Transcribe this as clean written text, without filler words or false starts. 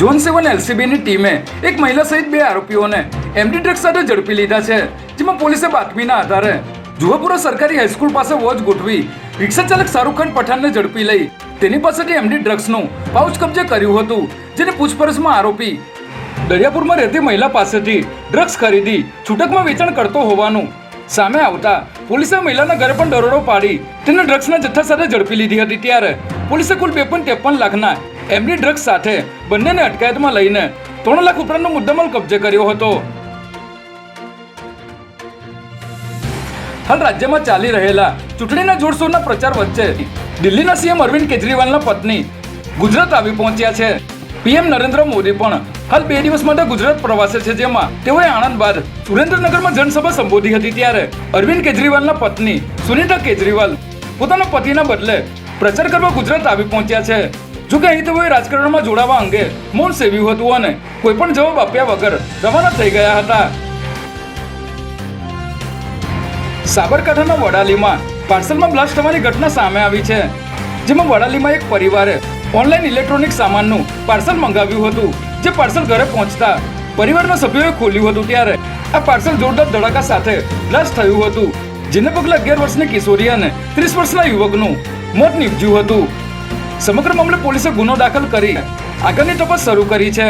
Zone 7 એલસીબીની ટીમે એક મહિલા સહિત 2 આરોપીઓને એમડી ડ્રગ્સ સાથે ઝડપી લીધા છે, જેમાં પોલીસે બાતમીના આધારે જુહાપુરા સરકારી હાઈસ્કૂલ પાસે વોચ ગોઠવી રિક્ષા ચાલક શાહરૂખ ખાન પઠાણને ઝડપી લઈ તેની પાસેથી એમડી ડ્રગ્સનું પાઉચ કબજે કર્યું હતું, જેની પૂછપરછમાં આરોપી દરિયાપુરમાં રહેતી મહિલા પાસેથી ડ્રગ્સ ખરીદી છૂટકમાં વેચાણ કરતો હોવાનું સામે આવતા પોલીસે મહિલાના ઘરે પણ દરોડો પાડી તેને ડ્રગ્સના જથ્થા સાથે ઝડપી લીધી હતી। ત્યારે પોલીસે કુલ 2.53 લાખના એમડી ડ્રગ્સ સાથે બંનેને અટકાયતમાં લઈને 3 લાખ ઉપરાંતનો મુદ્દામાલ કબજે કર્યો હતો। હાલ રાજ્યમાં ચાલી રહેલા ચૂંટણીના જોરશોરના પ્રચાર વચ્ચે દિલ્હીના સીએમ અરવિંદ કેજરીવાલના પત્ની ગુજરાત આવી પહોંચ્યા છે। પીએમ નરેન્દ્ર મોદી પણ હાલ 2 દિવસ માટે ગુજરાત પ્રવાસે છે, જેમાં તેઓએ આણંદ બાદ સુરેન્દ્રનગરમાં જનસભા સંબોધી હતી। ત્યારે અરવિંદ કેજરીવાલના પત્ની સુનીતા કેજરીવાલ પોતાના પતિના બદલે પ્રચાર કરવા ગુજરાત આવી પહોંચ્યા છે। જોકે અહીં તેઓએ રાજકારણમાં જોડાવા અંગે મૌન સેવ્યું હતું અને કોઈ પણ જવાબ આપ્યા વગર રવાના થઈ ગયા હતા। સાબરકાંઠાના વડાલીમાં પાર્સલમાં બ્લાસ્ટ થવાની ઘટના સામે આવી છે, જેમાં વડાલીમાં એક પરિવારે ઓનલાઈન ઇલેક્ટ્રોનિક સામાનનું પાર્સલ મંગાવ્યું હતું, જે પાર્સલ ઘરે પહોંચતા પરિવારના સભ્યોએ ખોલ્યું હતું। ત્યારે આ પાર્સલ જોરદાર ધડાકા સાથે બ્લાસ્ટ થયું હતું, જેને પગલે 11 વર્ષની કિશોરી અને 30 વર્ષના યુવકનું મોત નીપજ્યું હતું। સમગ્ર મામલે પોલીસે ગુનો દાખલ કરી આગળની તપાસ શરૂ કરી છે।